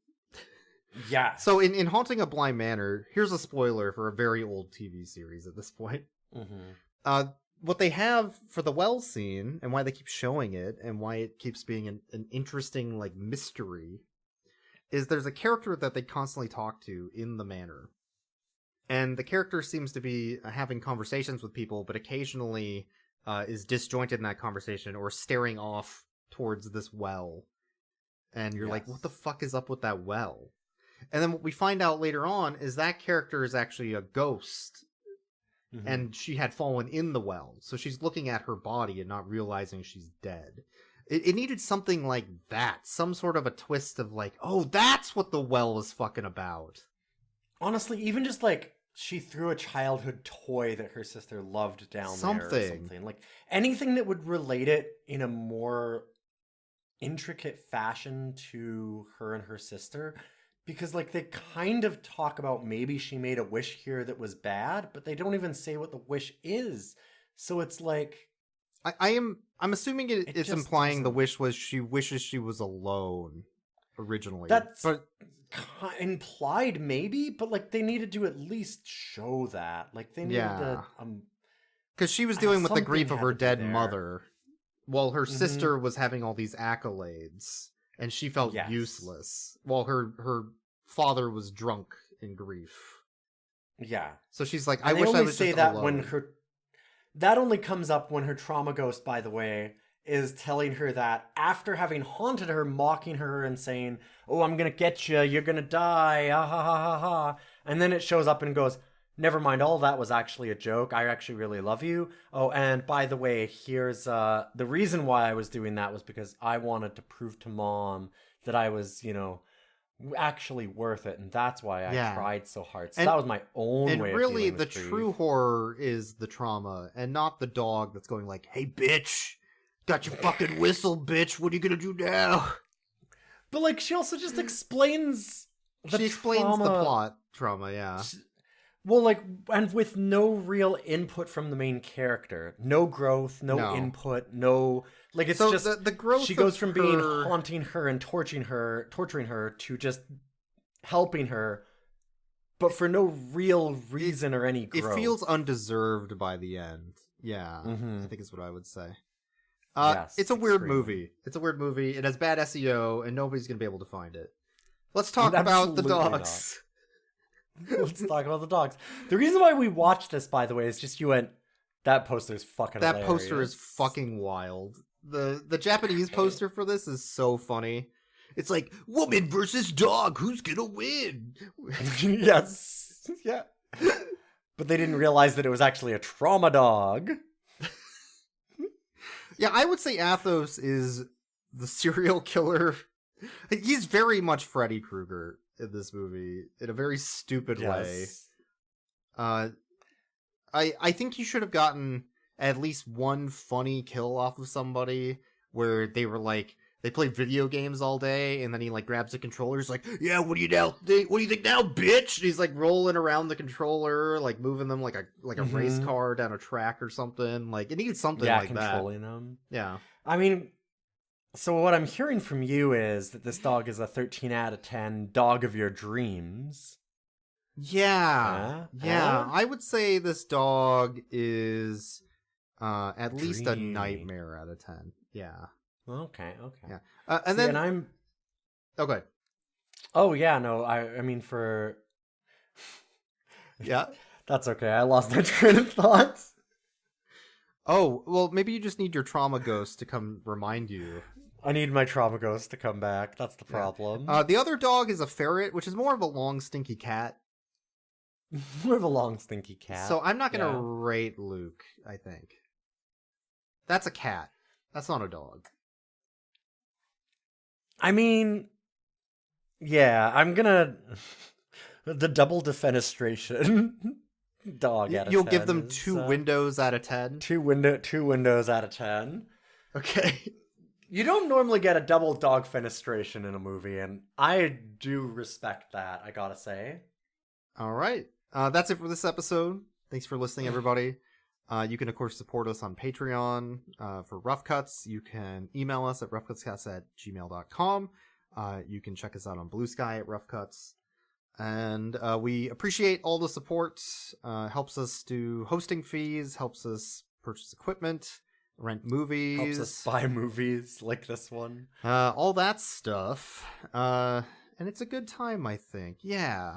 Yeah. So in Haunting of Bly Manor, here's a spoiler for a very old TV series at this point. Mm-hmm. What they have for the well scene, and why they keep showing it, and why it keeps being an interesting like mystery, is there's a character that they constantly talk to in the manor. And the character seems to be having conversations with people, but occasionally is disjointed in that conversation or staring off towards this well. And you're like, what the fuck is up with that well? And then what we find out later on is that character is actually a ghost. Mm-hmm. And she had fallen in the well. So she's looking at her body and not realizing she's dead. It needed something like that. Some sort of a twist of like, oh, that's what the well is fucking about. Honestly, even just like she threw a childhood toy that her sister loved down there or something. Like anything that would relate it in a more intricate fashion to her and her sister. Because like they kind of talk about maybe she made a wish here that was bad, but they don't even say what the wish is. So it's like... I'm assuming it's just implying the doesn't- wish was she wishes she was alone originally. That's but implied maybe, but like they needed to at least show that. Like they needed to because she was dealing with the something grief of had her to be dead there. mother, while her sister was having all these accolades, and she felt Yes. useless, while her father was drunk in grief. Yeah. So she's like, And I they wish only I was say just that alone. when that only comes up when her trauma ghost, by the way, is telling her that after having haunted her, mocking her and saying, "Oh, I'm gonna get you, you're gonna die, ah ha ha ha ha," and then it shows up and goes, "Never mind, all that was actually a joke. I actually really love you. Oh, and by the way, here's the reason why I was doing that was because I wanted to prove to Mom that I was, actually worth it, and that's why I tried so hard." So that was my own way of really, dealing the with grief. true horror is the trauma, and not the dog that's going like, "Hey, bitch, got your fucking whistle, bitch. What are you gonna do now?" But like, she also just explains She explains the plot trauma, yeah. Well, like, and with no real input from the main character, no growth, no input, no like. It's So just the growth. she goes of from being her- haunting her and torturing her to just helping her, but for no real reason or any growth. It feels undeserved by the end. Yeah, Mhm. I think is what I would say. Yes, it's a weird extremely. movie. It's a weird movie. It has bad SEO, and nobody's gonna be able to find it. Let's talk about the Absolutely dogs. Let's talk about the dogs. The reason why we watched this, by the way, is just you went, that poster's fucking That hilarious. poster is fucking wild. The Japanese poster for this is so funny. It's like, woman versus dog, who's gonna win? Yes. Yeah. But they didn't realize that it was actually a trauma dog. Yeah, I would say Athos is the serial killer. He's very much Freddy Krueger in this movie in a very stupid way. I think you should have gotten at least one funny kill off of somebody where they were like, they played video games all day, and then he like grabs the controller. He's like, "Yeah, what do you think now, bitch?" And he's like rolling around the controller, like moving them like a race car down a track or something. Like it needs something like that. Yeah, controlling them. Yeah. I mean, so what I'm hearing from you is that this dog is a 13 out of 10 dog of your dreams. Yeah. I would say this dog is at least a nightmare out of 10. Yeah. Okay. Yeah. And I'm... Okay. Oh, yeah, no, I mean, for... Yeah? That's okay, I lost my train of thought. Oh, well, maybe you just need your trauma ghost to come remind you. I need my trauma ghost to come back, that's the problem. Yeah. The other dog is a ferret, which is more of a long, stinky cat. More of a long, stinky cat. So I'm not going to rate Luke, I think. That's a cat. That's not a dog. I mean, yeah, I'm gonna... the double defenestration dog out of 10. You'll give them 2 windows out of 10? 2 windows out of 10. Okay. You don't normally get a double dog fenestration in a movie, and I do respect that, I gotta say. All right. That's it for this episode. Thanks for listening, everybody. You can, of course, support us on Patreon for Rough Cuts. You can email us at roughcutscast@gmail.com. You can check us out on Blue Sky at Rough Cuts. And we appreciate all the support. Helps us do hosting fees, helps us purchase equipment, rent movies. Helps us buy movies like this one. All that stuff. And it's a good time, I think. Yeah.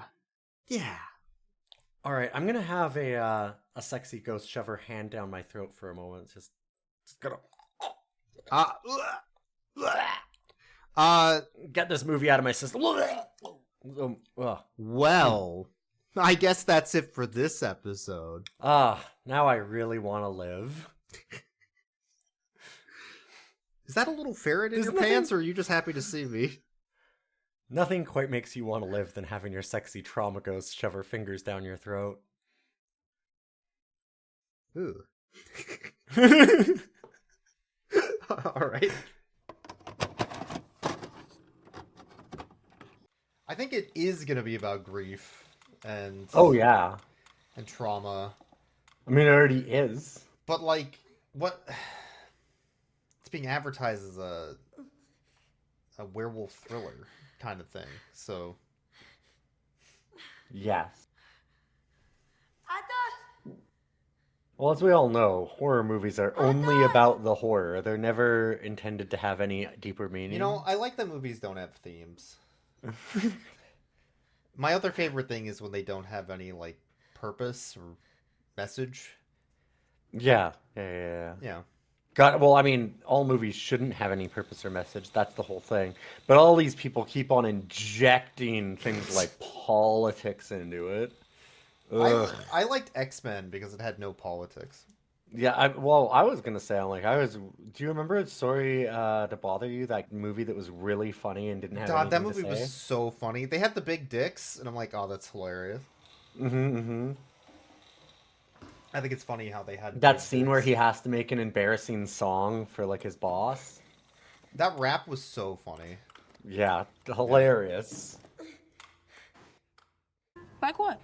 All right, I'm gonna have a sexy ghost shove her hand down my throat for a moment. Just gonna get this movie out of my system. Well, I guess that's it for this episode. Now I really want to live. Is that a little ferret in your pants, or are you just happy to see me? Nothing quite makes you want to live than having your sexy trauma ghost shove her fingers down your throat. Ooh. All right. I think it is going to be about grief and... Oh, yeah. And trauma. I mean, it already is. But, like, what... It's being advertised as a werewolf thriller kind of thing, so... Yes. Well, as we all know, horror movies are only about the horror. They're never intended to have any deeper meaning. You know, I like that movies don't have themes. My other favorite thing is when they don't have any, like, purpose or message. Yeah. God, well, I mean, all movies shouldn't have any purpose or message. That's the whole thing. But all these people keep on injecting things like politics into it. I liked X-Men because it had no politics. Yeah, I was gonna say, do you remember Sorry to Bother You, that movie that was really funny and didn't have anything that movie to say? was so funny. They had the big dicks, and I'm like, oh, that's hilarious. I think it's funny how they had that scene dicks where he has to make an embarrassing song for, like, his boss. That rap was so funny. Yeah, hilarious. Like what?